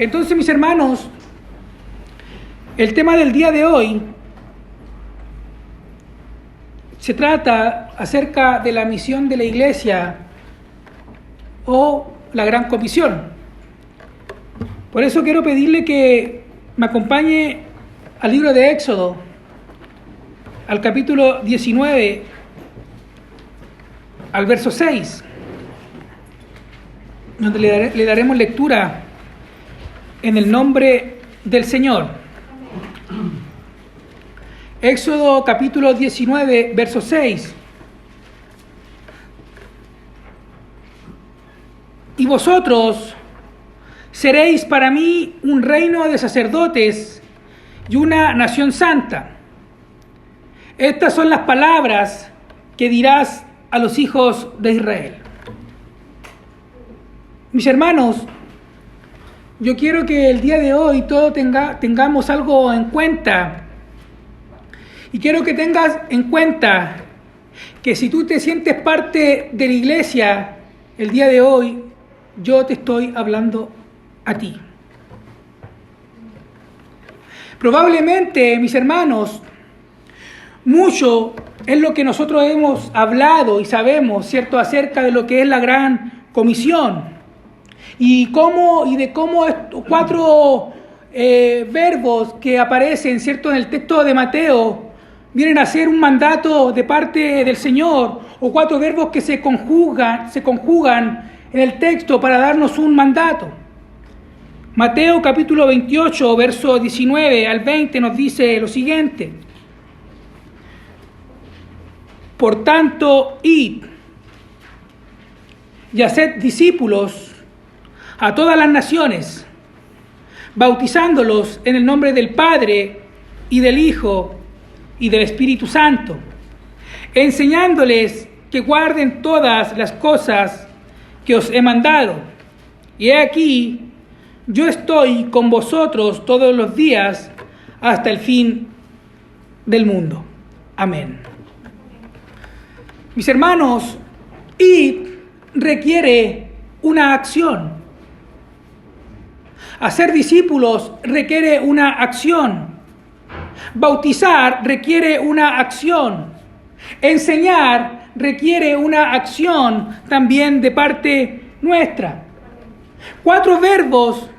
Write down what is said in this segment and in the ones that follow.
Entonces, mis hermanos, el tema del día de hoy se trata acerca de la misión de la iglesia o la gran comisión. Por eso quiero pedirle que me acompañe al libro de Éxodo, al capítulo 19, al verso 6, donde le daremos lectura en el nombre del Señor. Éxodo capítulo 19, verso 6. Y vosotros seréis para mí un reino de sacerdotes y una nación santa. Estas son las palabras que dirás a los hijos de Israel. Mis hermanos, yo quiero que el día de hoy todos tengamos algo en cuenta. Y quiero que tengas en cuenta que si tú te sientes parte de la iglesia, el día de hoy yo te estoy hablando a ti. Probablemente, mis hermanos, mucho es lo que nosotros hemos hablado y sabemos, ¿cierto?, acerca de lo que es la gran comisión. Y de cómo estos cuatro verbos que aparecen, ¿cierto?, en el texto de Mateo vienen a ser un mandato de parte del Señor, o cuatro verbos que se conjugan en el texto para darnos un mandato. Mateo capítulo 28, verso 19 al 20 nos dice lo siguiente: Por tanto, id y haced discípulos a todas las naciones, bautizándolos en el nombre del Padre y del Hijo y del Espíritu Santo, enseñándoles que guarden todas las cosas que os he mandado. Y he aquí, yo estoy con vosotros todos los días hasta el fin del mundo. Amén. Mis hermanos, ir requiere una acción. Hacer discípulos requiere una acción. Bautizar requiere una acción. Enseñar requiere una acción también de parte nuestra. Cuatro verbos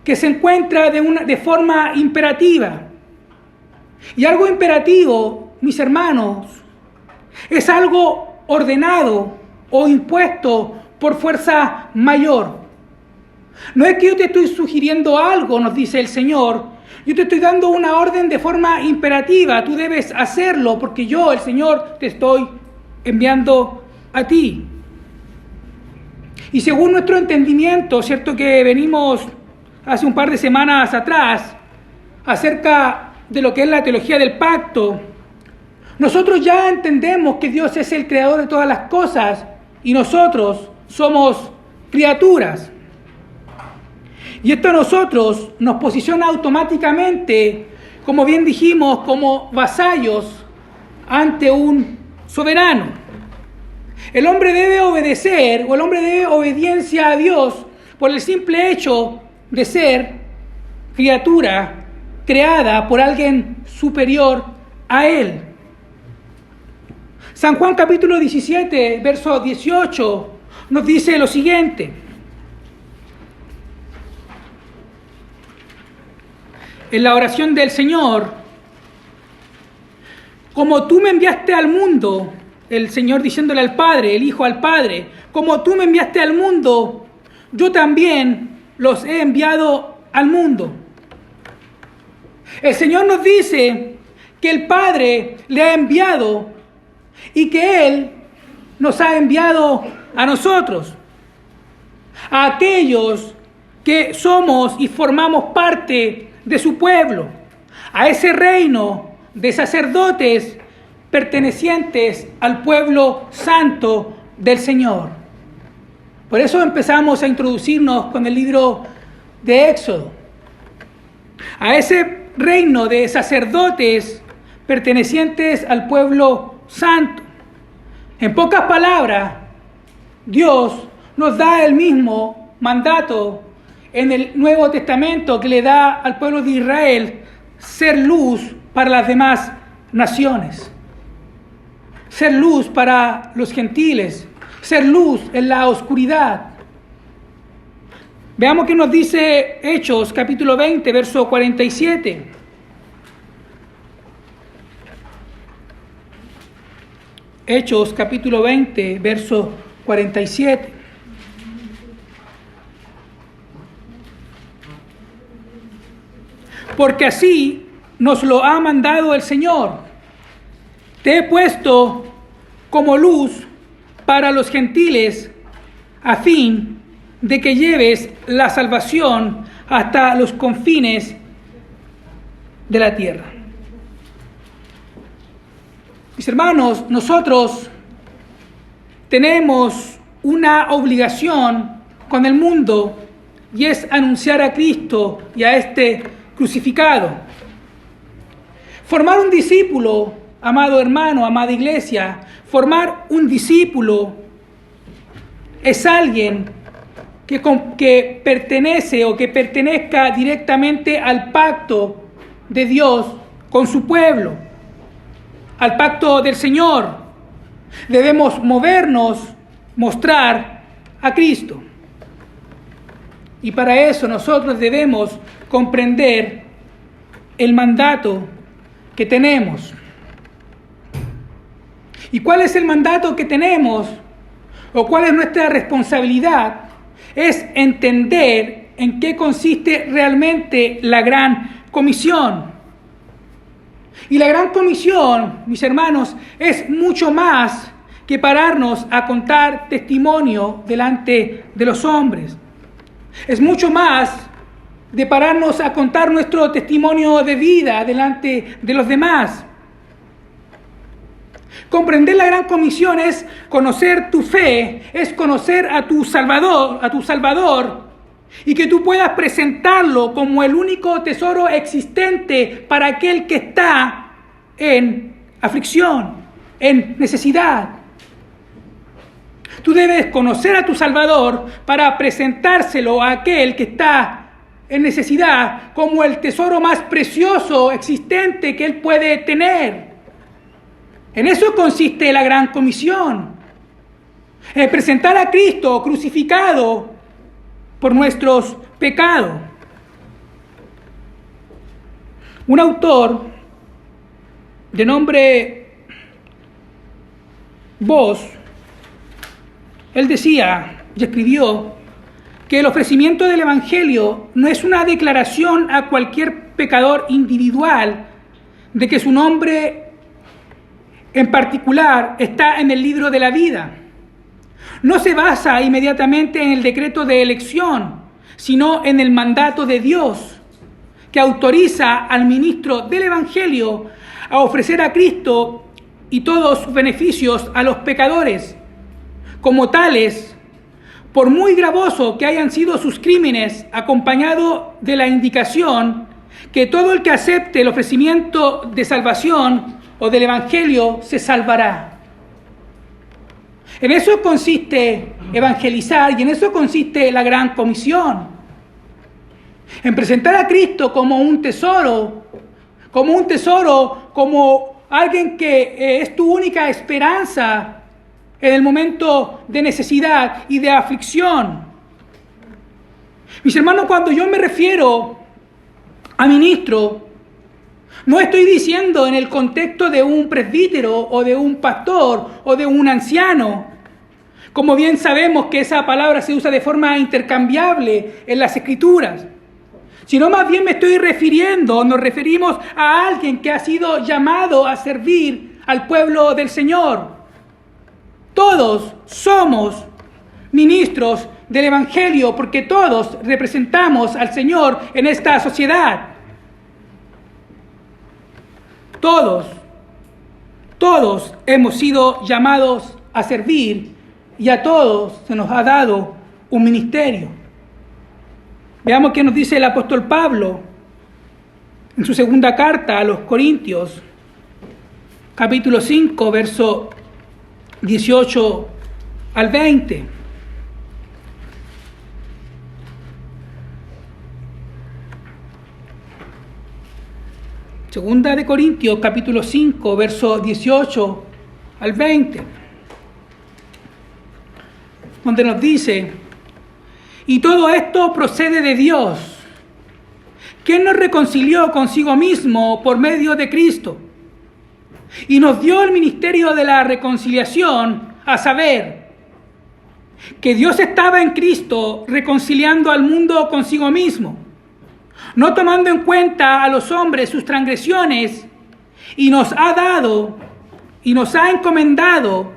que se encuentran de forma imperativa. Y algo imperativo, mis hermanos, es algo ordenado o impuesto por fuerza mayor. No es que yo te estoy sugiriendo algo, nos dice el Señor. Yo te estoy dando una orden de forma imperativa. Tú debes hacerlo porque yo, el Señor, te estoy enviando a ti. Y según nuestro entendimiento, cierto que venimos hace un par de semanas atrás acerca de lo que es la teología del pacto, nosotros ya entendemos que Dios es el creador de todas las cosas y nosotros somos criaturas. Y esto a nosotros nos posiciona automáticamente, como bien dijimos, como vasallos ante un soberano. El hombre debe obedecer, o el hombre debe obediencia a Dios por el simple hecho de ser criatura creada por alguien superior a él. San Juan capítulo 17, verso 18, nos dice lo siguiente: en la oración del Señor, como tú me enviaste al mundo, el Señor diciéndole al Padre, el Hijo al Padre, como tú me enviaste al mundo, yo también los he enviado al mundo. El Señor nos dice que el Padre le ha enviado y que Él nos ha enviado a nosotros, a aquellos que somos y formamos parte de su pueblo, a ese reino de sacerdotes pertenecientes al pueblo santo del Señor. Por eso empezamos a introducirnos con el libro de Éxodo, a ese reino de sacerdotes pertenecientes al pueblo santo. En pocas palabras, Dios nos da el mismo mandato en el Nuevo Testamento que le da al pueblo de Israel ser luz para las demás naciones, ser luz para los gentiles, ser luz en la oscuridad. Veamos qué nos dice Hechos capítulo 20, verso 47. Hechos capítulo 20, verso 47. Porque así nos lo ha mandado el Señor. Te he puesto como luz para los gentiles, a fin de que lleves la salvación hasta los confines de la tierra. Mis hermanos, nosotros tenemos una obligación con el mundo, y es anunciar a Cristo y a este crucificado. Formar un discípulo, amado hermano, amada iglesia, formar un discípulo es alguien que pertenece o que pertenezca directamente al pacto de Dios con su pueblo, al pacto del Señor. Debemos movernos, mostrar a Cristo. Y para eso nosotros debemos comprender el mandato que tenemos. ¿Y cuál es el mandato que tenemos? ¿O cuál es nuestra responsabilidad? Es entender en qué consiste realmente la Gran Comisión. Y la Gran Comisión, mis hermanos, es mucho más que pararnos a contar testimonio delante de los hombres. Es mucho más de pararnos a contar nuestro testimonio de vida delante de los demás. Comprender la Gran Comisión es conocer tu fe, es conocer a tu Salvador, y que tú puedas presentarlo como el único tesoro existente para aquel que está en aflicción, en necesidad. Tú debes conocer a tu Salvador para presentárselo a aquel que está en necesidad como el tesoro más precioso existente que él puede tener. En eso consiste la Gran Comisión. En presentar a Cristo crucificado por nuestros pecados. Un autor de nombre Voss, él decía y escribió que el ofrecimiento del Evangelio no es una declaración a cualquier pecador individual de que su nombre en particular está en el libro de la vida. No se basa inmediatamente en el decreto de elección, sino en el mandato de Dios, que autoriza al ministro del Evangelio a ofrecer a Cristo y todos sus beneficios a los pecadores. Como tales, por muy gravoso que hayan sido sus crímenes, acompañado de la indicación que todo el que acepte el ofrecimiento de salvación o del Evangelio se salvará. En eso consiste evangelizar y en eso consiste la Gran Comisión. En presentar a Cristo como un tesoro, como alguien que es tu única esperanza en el momento de necesidad y de aflicción. Mis hermanos, cuando yo me refiero a ministro, no estoy diciendo en el contexto de un presbítero o de un pastor o de un anciano. Como bien sabemos que esa palabra se usa de forma intercambiable en las Escrituras. Sino más bien nos referimos a alguien que ha sido llamado a servir al pueblo del Señor. Todos somos ministros del Evangelio porque todos representamos al Señor en esta sociedad. Todos hemos sido llamados a servir y a todos se nos ha dado un ministerio. Veamos qué nos dice el apóstol Pablo en su segunda carta a los Corintios, capítulo 5, verso 18 al 20. Segunda de Corintios, capítulo 5, verso 18 al 20, donde nos dice: y todo esto procede de Dios, quien nos reconcilió consigo mismo por medio de Cristo, y nos dio el ministerio de la reconciliación, a saber, que Dios estaba en Cristo reconciliando al mundo consigo mismo, no tomando en cuenta a los hombres sus transgresiones, y nos ha dado y nos ha encomendado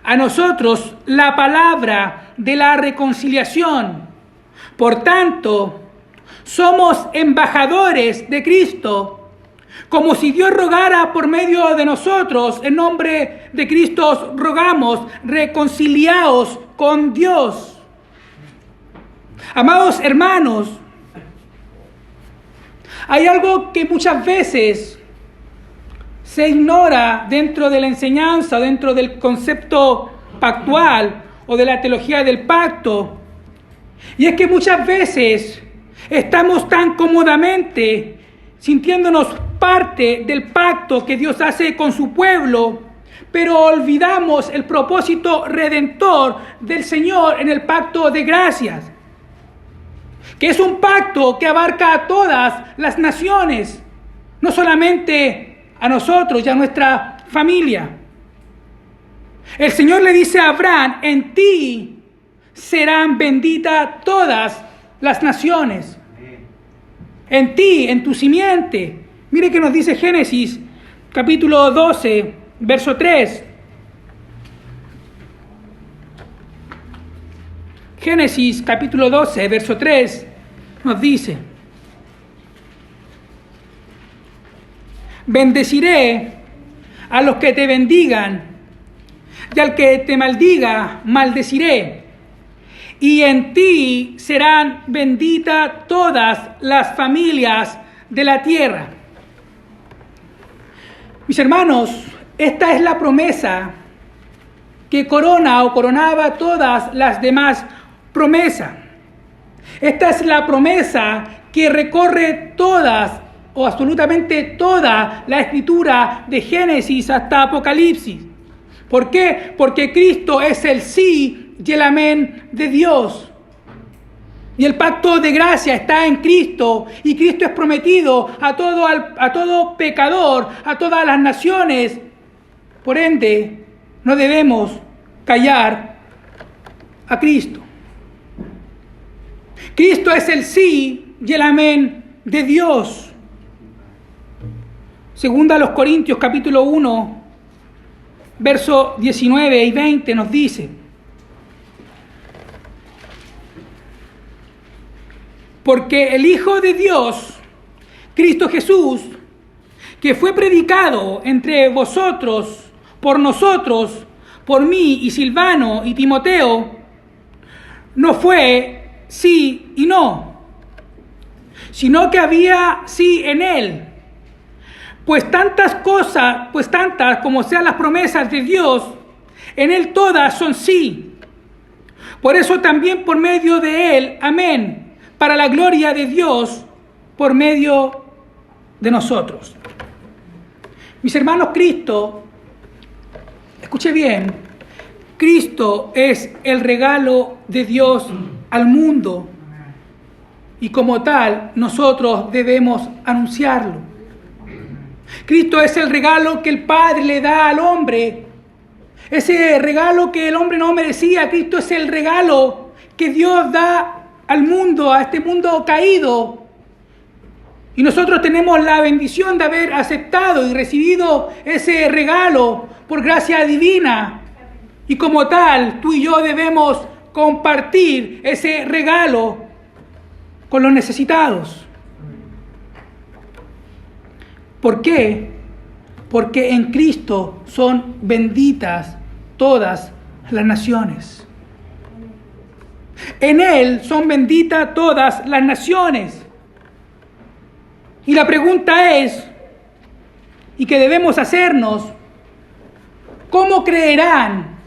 a nosotros la palabra de la reconciliación. Por tanto, somos embajadores de Cristo, como si Dios rogara por medio de nosotros. En nombre de Cristo os rogamos, reconciliaos con Dios. Amados hermanos, hay algo que muchas veces se ignora dentro de la enseñanza, dentro del concepto pactual o de la teología del pacto, y es que muchas veces estamos tan cómodamente sintiéndonos parte del pacto que Dios hace con su pueblo, pero olvidamos el propósito redentor del Señor en el pacto de gracias, que es un pacto que abarca a todas las naciones, no solamente a nosotros y a nuestra familia. El Señor le dice a Abraham: en ti serán benditas todas las naciones. En ti, en tu simiente. Mire que nos dice Génesis, capítulo 12, verso 3. Génesis, capítulo 12, verso 3, nos dice: bendeciré a los que te bendigan, y al que te maldiga, maldeciré. Y en ti serán benditas todas las familias de la tierra. Mis hermanos, esta es la promesa que corona o coronaba todas las demás promesas. Esta es la promesa que recorre todas o absolutamente toda la escritura de Génesis hasta Apocalipsis. ¿Por qué? Porque Cristo es el sí y el amén de Dios. Y el pacto de gracia está en Cristo, y Cristo es prometido a todo pecador, a todas las naciones. Por ende, no debemos callar a Cristo. Cristo es el sí y el amén de Dios. Segunda a los Corintios, capítulo 1, verso 19 y 20 nos dice: porque el Hijo de Dios, Cristo Jesús, que fue predicado entre vosotros, por nosotros, por mí y Silvano y Timoteo, no fue sí y no, sino que había sí en él. Pues tantas como sean las promesas de Dios, en él todas son sí. Por eso también por medio de él, amén, para la gloria de Dios por medio de nosotros. Mis hermanos, Cristo, escuche bien, Cristo es el regalo de Dios al mundo, y como tal nosotros debemos anunciarlo. Cristo es el regalo que el Padre le da al hombre, ese regalo que el hombre no merecía. Cristo es el regalo que Dios da al mundo, a este mundo caído. Y nosotros tenemos la bendición de haber aceptado y recibido ese regalo por gracia divina. Y como tal, tú y yo debemos compartir ese regalo con los necesitados. ¿Por qué? Porque en Cristo son benditas todas las naciones. En Él son benditas todas las naciones. Y la pregunta es, y que debemos hacernos: ¿cómo creerán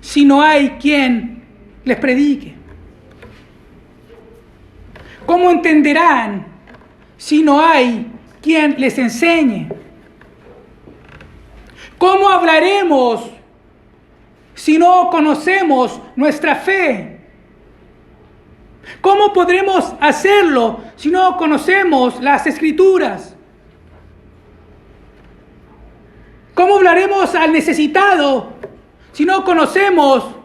si no hay quien les predique? ¿Cómo entenderán si no hay quien les enseñe. ¿Cómo hablaremos si no conocemos nuestra fe? ¿Cómo podremos hacerlo si no conocemos las Escrituras? ¿Cómo hablaremos al necesitado si no conocemos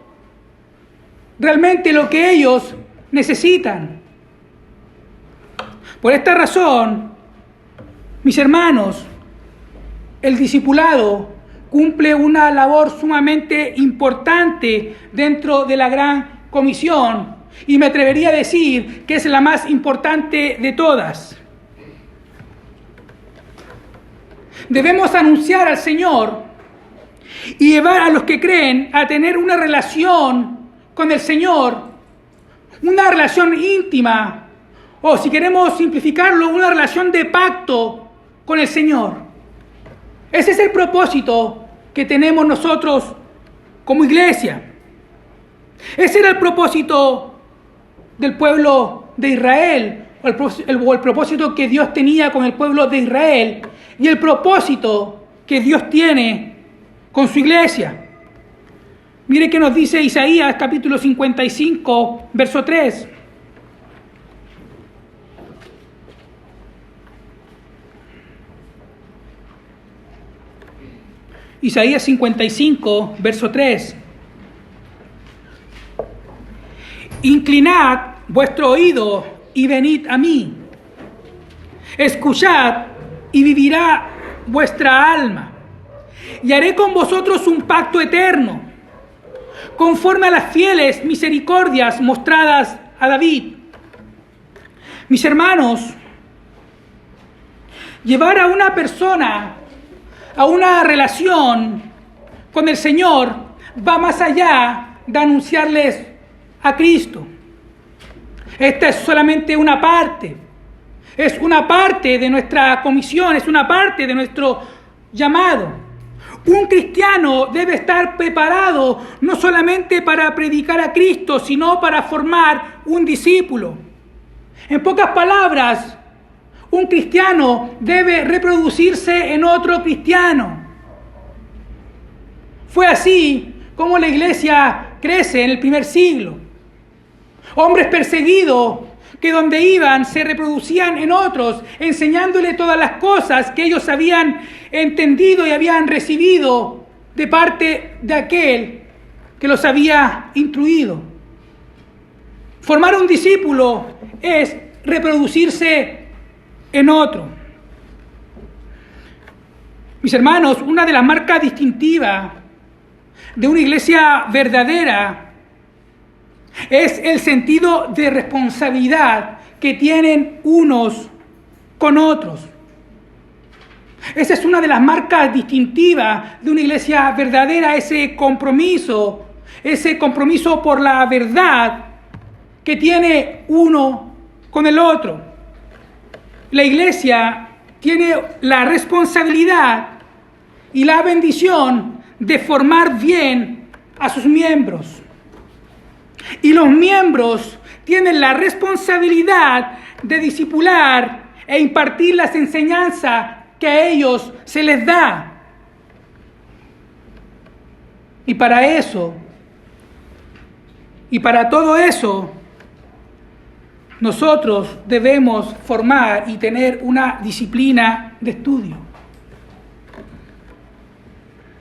realmente lo que ellos necesitan? Por esta razón, mis hermanos, el discipulado cumple una labor sumamente importante dentro de la Gran Comisión, y me atrevería a decir que es la más importante de todas. Debemos anunciar al Señor y llevar a los que creen a tener una relación con el Señor, una relación íntima, o si queremos simplificarlo, una relación de pacto con el Señor. Ese es el propósito que tenemos nosotros como iglesia. Ese era el propósito del pueblo de Israel, o el propósito que Dios tenía con el pueblo de Israel, y el propósito que Dios tiene con su iglesia. Mire que nos dice Isaías capítulo 55, verso 3. Isaías 55, verso 3. Inclinad vuestro oído y venid a mí. Escuchad y vivirá vuestra alma. Y haré con vosotros un pacto eterno, conforme a las fieles misericordias mostradas a David. Mis hermanos, llevar a una persona a una relación con el Señor va más allá de anunciarles a Cristo. Esta es solamente una parte. Es una parte de nuestra comisión, es una parte de nuestro llamado. Un cristiano debe estar preparado no solamente para predicar a Cristo, sino para formar un discípulo. En pocas palabras, un cristiano debe reproducirse en otro cristiano. Fue así como la iglesia crece en el primer siglo. Hombres perseguidos que donde iban se reproducían en otros, enseñándole todas las cosas que ellos habían entendido y habían recibido de parte de aquel que los había instruido. Formar un discípulo es reproducirse en otro. Mis hermanos, una de las marcas distintivas de una iglesia verdadera es el sentido de responsabilidad que tienen unos con otros. Esa es una de las marcas distintivas de una iglesia verdadera, ese compromiso por la verdad que tiene uno con el otro. La iglesia tiene la responsabilidad y la bendición de formar bien a sus miembros. Y los miembros tienen la responsabilidad de discipular e impartir las enseñanzas que a ellos se les da. Y para eso, y para todo eso, nosotros debemos formar y tener una disciplina de estudio.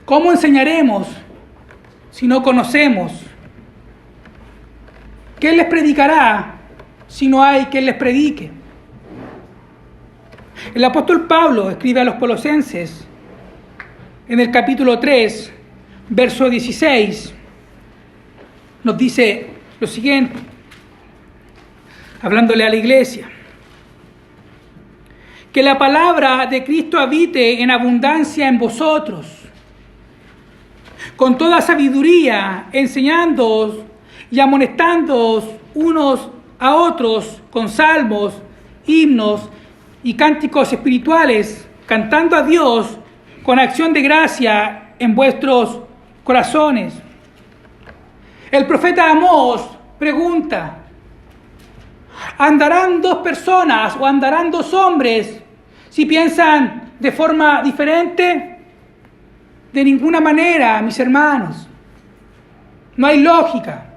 ¿Cómo enseñaremos si no conocemos? ¿Quién les predicará si no hay quien les predique? El apóstol Pablo escribe a los Colosenses en el capítulo 3, verso 16, nos dice lo siguiente, hablándole a la iglesia: que la palabra de Cristo habite en abundancia en vosotros, con toda sabiduría, enseñándoos y amonestándoos unos a otros con salmos, himnos y cánticos espirituales, cantando a Dios con acción de gracia en vuestros corazones. El profeta Amós pregunta: ¿andarán dos personas o andarán dos hombres si piensan de forma diferente? De ninguna manera, mis hermanos. No hay lógica.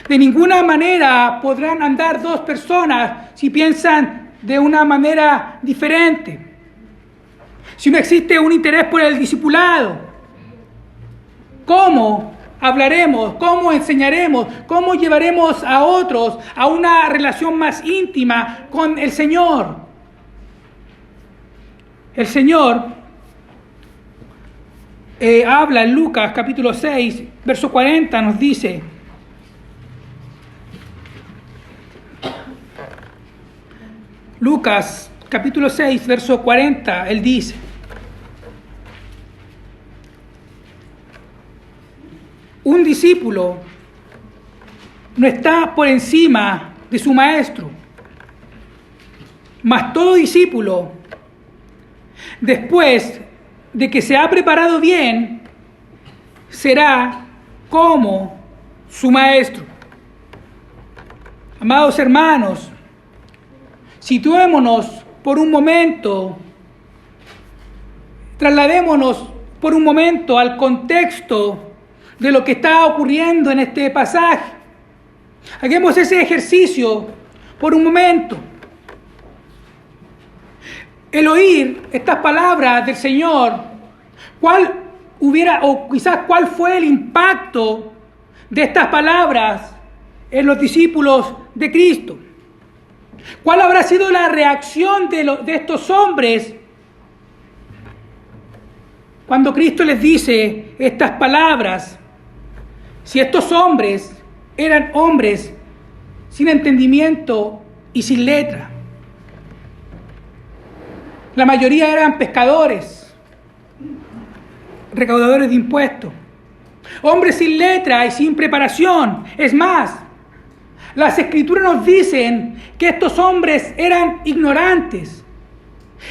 De ninguna manera podrán andar dos personas si piensan de una manera diferente. Si no existe un interés por el discipulado, ¿cómo hablaremos? ¿Cómo enseñaremos? ¿Cómo llevaremos a otros a una relación más íntima con el Señor? El Señor habla en Lucas capítulo 6, verso 40, nos dice: Lucas capítulo 6, verso 40, Él dice: un discípulo no está por encima de su maestro, mas todo discípulo, después de que se ha preparado bien, será como su maestro. Amados hermanos, situémonos por un momento, trasladémonos por un momento al contexto de lo que está ocurriendo en este pasaje. Hagamos ese ejercicio por un momento. El oír estas palabras del Señor, cuál fue el impacto de estas palabras en los discípulos de Cristo. ¿Cuál habrá sido la reacción de estos hombres cuando Cristo les dice estas palabras? Si estos hombres eran hombres sin entendimiento y sin letra. La mayoría eran pescadores, recaudadores de impuestos, hombres sin letra y sin preparación. Es más, las Escrituras nos dicen que estos hombres eran ignorantes.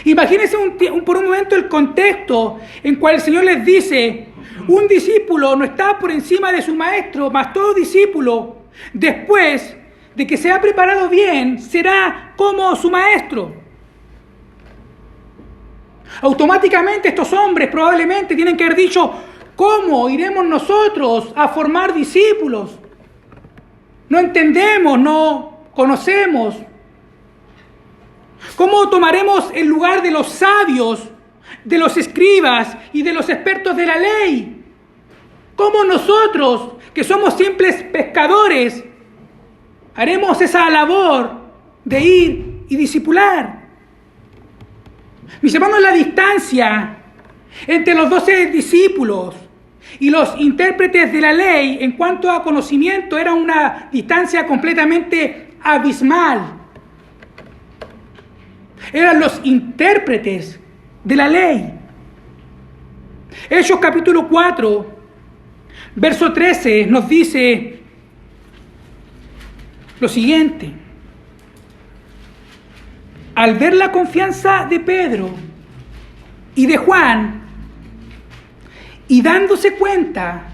Imagínense por un momento el contexto en cual el Señor les dice: un discípulo no está por encima de su maestro, mas todo discípulo, después de que se ha preparado bien, será como su maestro. Automáticamente estos hombres probablemente tienen que haber dicho: ¿cómo iremos nosotros a formar discípulos? No entendemos, no conocemos. ¿Cómo tomaremos el lugar de los sabios, de los escribas y de los expertos de la ley? ¿Cómo nosotros, que somos simples pescadores, haremos esa labor de ir y discipular? Mis hermanos, la distancia entre los 12 discípulos y los intérpretes de la ley en cuanto a conocimiento era una distancia completamente abismal. Eran los intérpretes de la ley. Hechos capítulo 4, verso 13 nos dice lo siguiente: al ver la confianza de Pedro y de Juan, y dándose cuenta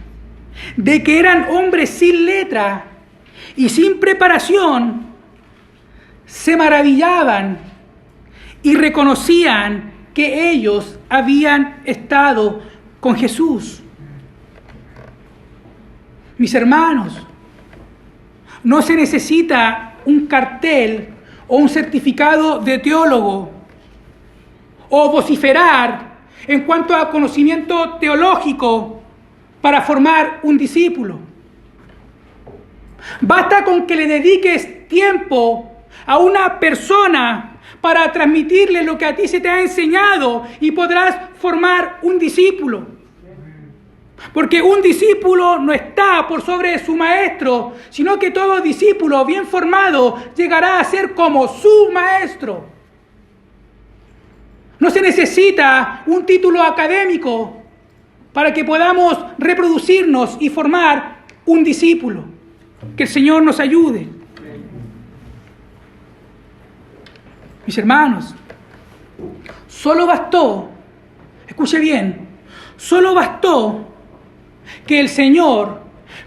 de que eran hombres sin letra y sin preparación, se maravillaban y reconocían que ellos habían estado con Jesús. Mis hermanos, no se necesita un cartel o un certificado de teólogo o vociferar en cuanto a conocimiento teológico para formar un discípulo. Basta con que le dediques tiempo a una persona para transmitirle lo que a ti se te ha enseñado y podrás formar un discípulo. Porque un discípulo no está por sobre su maestro, sino que todo discípulo bien formado llegará a ser como su maestro. No se necesita un título académico para que podamos reproducirnos y formar un discípulo. Que el Señor nos ayude. Mis hermanos, solo bastó, escuche bien, solo bastó que el Señor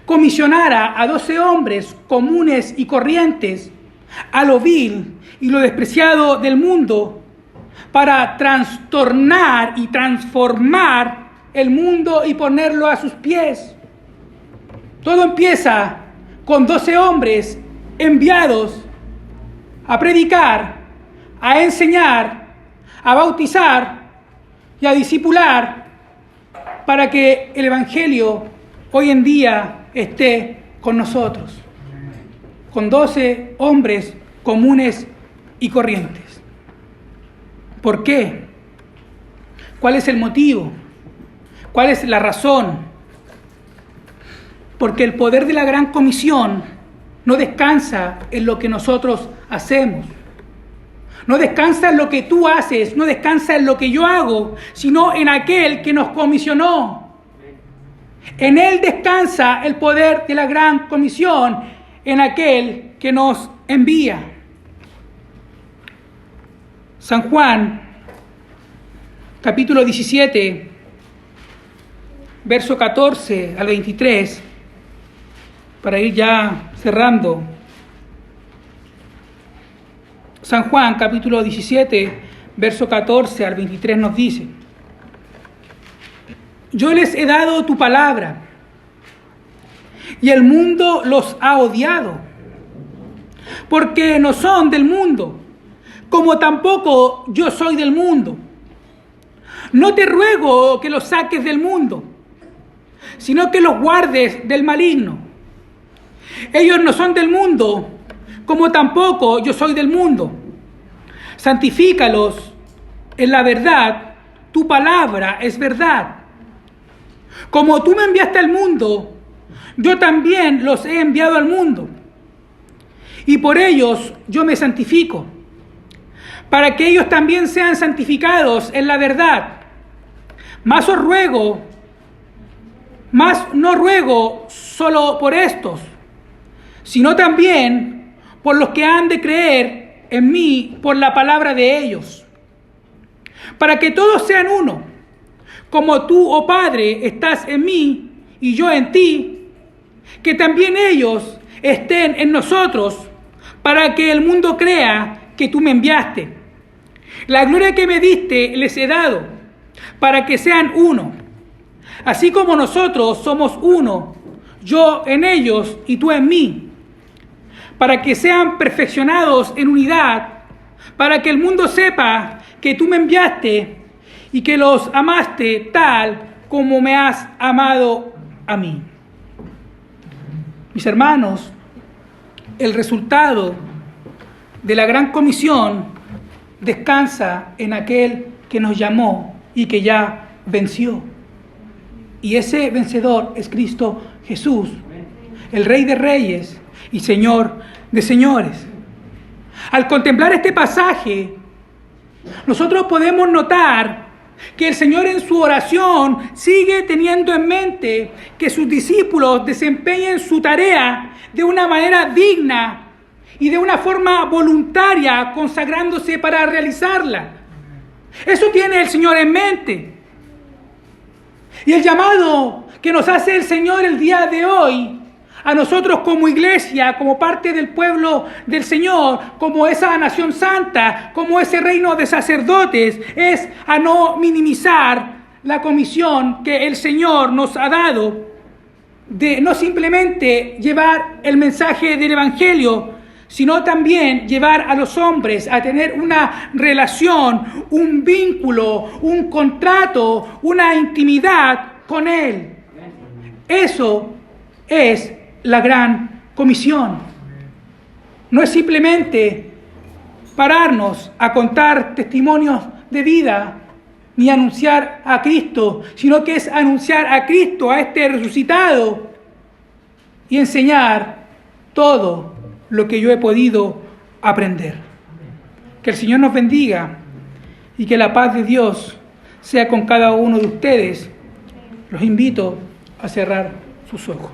comisionara a 12 hombres comunes y corrientes a lo vil y lo despreciado del mundo para trastornar y transformar el mundo y ponerlo a sus pies. Todo empieza con 12 hombres enviados a predicar, a enseñar, a bautizar y a discipular para que el Evangelio hoy en día esté con nosotros, con 12 hombres comunes y corrientes. ¿Por qué? ¿Cuál es el motivo? ¿Cuál es la razón? Porque el poder de la Gran Comisión no descansa en lo que nosotros hacemos. No descansa en lo que tú haces, no descansa en lo que yo hago, sino en aquel que nos comisionó. En Él descansa el poder de la Gran Comisión, en aquel que nos envía. San Juan, capítulo 17, verso 14 al 23, para ir ya cerrando. San Juan, capítulo 17, verso 14 al 23 nos dice: yo les he dado tu palabra, y el mundo los ha odiado, porque no son del mundo, como tampoco yo soy del mundo. No te ruego que los saques del mundo, sino que los guardes del maligno. Ellos no son del mundo, como tampoco yo soy del mundo. Santifícalos en la verdad, tu palabra es verdad. Como tú me enviaste al mundo, yo también los he enviado al mundo. Y por ellos yo me santifico, para que ellos también sean santificados en la verdad. Mas os ruego, mas no ruego solo por estos, sino también por los que han de creer en mí por la palabra de ellos, para que todos sean uno, como tú, oh Padre, estás en mí y yo en ti, que también ellos estén en nosotros, para que el mundo crea que tú me enviaste. La gloria que me diste les he dado, para que sean uno, así como nosotros somos uno, yo en ellos y tú en mí, para que sean perfeccionados en unidad, para que el mundo sepa que tú me enviaste y que los amaste tal como me has amado a mí. Mis hermanos, el resultado de la Gran Comisión descansa en aquel que nos llamó y que ya venció. Y ese vencedor es Cristo Jesús, el Rey de Reyes y Señor de señores. Al contemplar este pasaje, nosotros podemos notar que el Señor en su oración sigue teniendo en mente que sus discípulos desempeñen su tarea de una manera digna y de una forma voluntaria, consagrándose para realizarla. Eso tiene el Señor en mente. Y el llamado que nos hace el Señor el día de hoy, a nosotros como iglesia, como parte del pueblo del Señor, como esa nación santa, como ese reino de sacerdotes, es a no minimizar la comisión que el Señor nos ha dado de no simplemente llevar el mensaje del Evangelio, sino también llevar a los hombres a tener una relación, un vínculo, un contrato, una intimidad con Él. Eso es la Gran Comisión. No es simplemente pararnos a contar testimonios de vida ni anunciar a Cristo, sino que es anunciar a Cristo, a este resucitado, y enseñar todo lo que yo he podido aprender. Que el Señor nos bendiga y que la paz de Dios sea con cada uno de ustedes. Los invito a cerrar sus ojos.